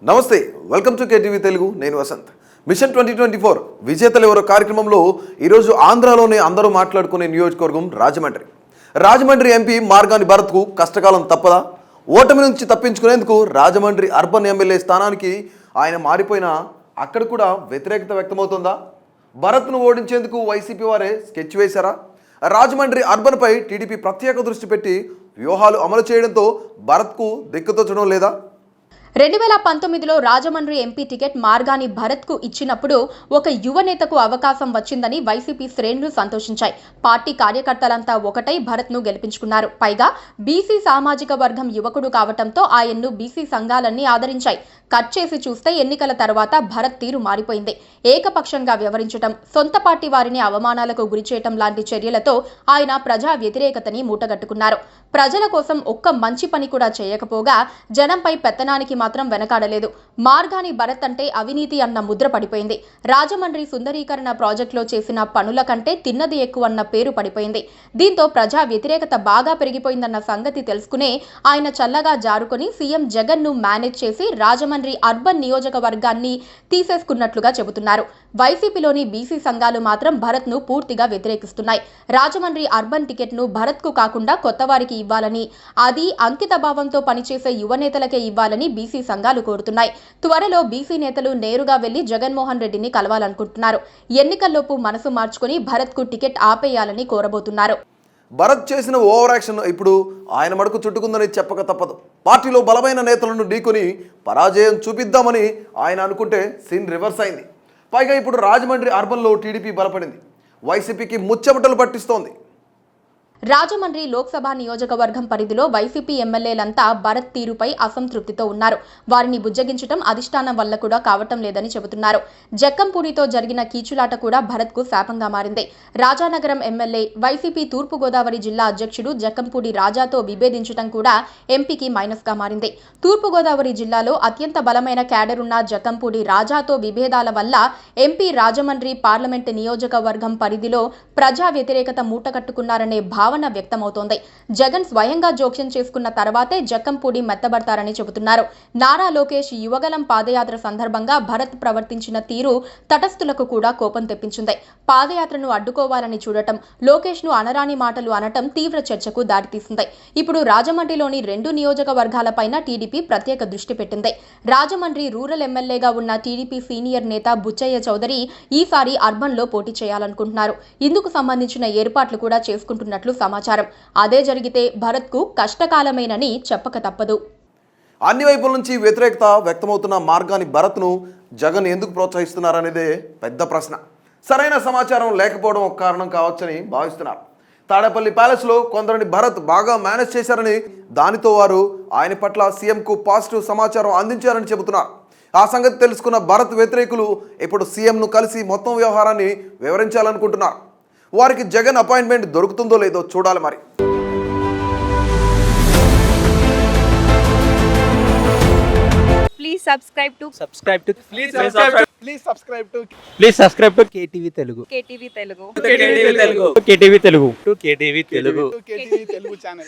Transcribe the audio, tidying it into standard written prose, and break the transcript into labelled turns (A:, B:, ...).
A: నమస్తే, welcome to KTV Telugu. నేను Vasant. Machine 2024 విజేతలు ఎవరో కార్యక్రమంలో ఈరోజు ఆంధ్రాలోనే అందరూ మాట్లాడుకునే నియోజకవర్గం రాజమండ్రి ఎంపీ మార్గాని భరత్కు కష్టకాలం తప్పదా? ఓటమి నుంచి తప్పించుకునేందుకు రాజమండ్రి అర్బన్ ఎమ్మెల్యే స్థానానికి ఆయన మారిపోయినా అక్కడ కూడా వ్యతిరేకత వ్యక్తమవుతుందా? భరత్ను ఓడించేందుకు వైసీపీ వారే స్కెచ్ వేశారా? రాజమండ్రి అర్బన్పై టీడీపీ ప్రత్యేక దృష్టి పెట్టి వ్యూహాలు అమలు చేయడంతో భరత్కు దిక్కుతోచడం లేదా?
B: 2019లో రాజమండ్రి ఎంపీ టికెట్ మార్గాని భరత్కు ఇచ్చినప్పుడు ఒక యువ నేతకు అవకాశం వచ్చిందని వైసీపీ శ్రేణులు సంతోషించాయి. పార్టీ కార్యకర్తలంతా ఒకటై భరత్ను గెలిపించుకున్నారు. పైగా బీసీ సామాజిక వర్గం యువకుడు కావటంతో ఆయన్ను బీసీ సంఘాలన్నీ ఆదరించాయి. కట్ చేసి చూస్తే ఎన్నికల తర్వాత భరత్ తీరు మారిపోయింది. ఏకపక్షంగా వ్యవహరించడం, సొంత పార్టీ వారిని అవమానాలకు గురిచేయటం లాంటి చర్యలతో ఆయన ప్రజా వ్యతిరేకతని మూటగట్టుకున్నారు. ప్రజల కోసం ఒక్క మంచి పని కూడా చేయకపోగా జనంపై పెత్తనానికి మాత్రం వెనకాడలేదు. మార్గాని భరత్ అంటే అవినీతి అన్న ముద్ర పడిపోయింది. రాజమండ్రి సుందరీకరణ ప్రాజెక్టులో చేసిన పనుల కంటే తిన్నది ఎక్కువన్న పేరు పడిపోయింది. దీంతో ప్రజా వ్యతిరేకత బాగా పెరిగిపోయిందన్న సంగతి తెలుసుకునే ఆయన చల్లగా జారుకొని సీఎం జగన్ ను మేనేజ్ చేసి రాజమండ్రి అర్బన్ నియోజకవర్గాన్ని తీసేసుకున్నట్లుగా చెబుతున్నారు. వైసీపీలోని బీసీ సంఘాలు మాత్రం భరత్ ను పూర్తిగా వ్యతిరేకిస్తున్నాయి. రాజమండ్రి అర్బన్ టికెట్ ను భరత్ కు కాకుండా కొత్తవారికి ఇవ్వాలని, అది అంకిత భావంతో పనిచేసే యువనేతలకే ఇవ్వాలని బీసీ సంఘాలు కోరుతున్నాయి. త్వరలో బీసీ నేతలు నేరుగా వెళ్లి జగన్మోహన్ రెడ్డిని కలవాలనుకుంటున్నారు. ఎన్నికల్లోపు మనసు మార్చుకుని భరత్ కు టికెట్ ఆపేయాలని కోరబోతున్నారు.
A: భరత్ చేసిన ఓవర్ యాక్షన్ ఇప్పుడు ఆయన మడుకు చుట్టుకుందని చెప్పక తప్పదు. పార్టీలో బలమైన నేతలను ఢీకొని పరాజయం చూపిద్దామని ఆయన అనుకుంటే సీన్ రివర్స్ అయింది. పైగా ఇప్పుడు రాజమండ్రి అర్బన్లో టీడీపీ బలపడింది. వైసీపీకి ముచ్చెమటలు పట్టిస్తోంది.
B: రాజమండ్రి లోక్సభ నియోజకవర్గం పరిధిలో వైసీపీ ఎమ్మెల్యేలంతా భరత్ తీరుపై అసంతృప్తితో ఉన్నారు. వారిని బుజ్జగించడం అధిష్టానం వల్ల కూడా కావటం లేదని చెబుతున్నారు. జక్కంపూడితో జరిగిన కీచులాట కూడా భరత్ కు శాపంగా మారింది. రాజానగరం ఎమ్మెల్యే, వైసీపీ తూర్పుగోదావరి జిల్లా అధ్యక్షుడు జక్కంపూడి రాజాతో విభేదించడం కూడా ఎంపీకి మైనస్ గా మారింది. తూర్పుగోదావరి జిల్లాలో అత్యంత బలమైన క్యాడర్ ఉన్న జక్కంపూడి రాజాతో విభేదాల వల్ల ఎంపీ రాజమండ్రి పార్లమెంటు నియోజకవర్గం పరిధిలో ప్రజా వ్యతిరేకత మూటకట్టుకున్నారనే భావన వ్యక్తమవుతోంది. జగన్ స్వయంగా జోక్యం చేసుకున్న తర్వాతే జక్కంపూడి మెత్తబడతారని చెబుతున్నారు. నారా లోకేష్ యువగలం పాదయాత్ర సందర్భంగా భరత్ ప్రవర్తించిన తీరు తటస్థులకు కూడా కోపం తెప్పించింది. పాదయాత్రను అడ్డుకోవాలని చూడటం, లోకేష్ ను అనరాని మాటలు అనటం తీవ్ర చర్చకు దారితీసింది. ఇప్పుడు రాజమండ్రిలోని 2 నియోజకవర్గాలపైన టీడీపీ ప్రత్యేక దృష్టి పెట్టింది. రాజమండ్రి రూరల్ ఎమ్మెల్యేగా ఉన్న టీడీపీ సీనియర్ నేత బుచ్చయ్య చౌదరి ఈసారి అర్బన్ లో పోటీ చేయాలనుకుంటున్నారు. ఇందుకు సంబంధించిన ఏర్పాట్లు కూడా చేసుకుంటున్నట్లు సమాచారం. అదే జరిగితే భరత్ కు కష్టకాలమేనని చెప్పక తప్పదు.
A: అన్ని వైపుల నుంచి వ్యతిరేకత వ్యక్తమవుతున్న మార్గాని భరత్ను జగన్ ఎందుకు ప్రోత్సహిస్తున్నారనేదే పెద్ద ప్రశ్న. సరైన సమాచారం లేకపోవడం ఒక కారణం కావచ్చని భావిస్తున్నారు. తాడేపల్లి ప్యాలెస్లో కొందరిని భరత్ బాగా మేనేజ్ చేశారని, దానితో వారు ఆయన పట్ల సీఎంకు పాజిటివ్ సమాచారం అందించారని చెబుతున్నారు. ఆ సంగతి తెలుసుకున్న భరత్ వ్యతిరేకులు ఇప్పుడు సీఎంను కలిసి మొత్తం వ్యవహారాన్ని వివరించాలనుకుంటున్నారు. వారికి జగన్ అపాయింట్మెంట్ దొరుకుతుందో లేదో చూడాలి మరి.
C: Please subscribe to
D: KTV Telugu.
C: KTV Telugu.
D: KTV Telugu channel.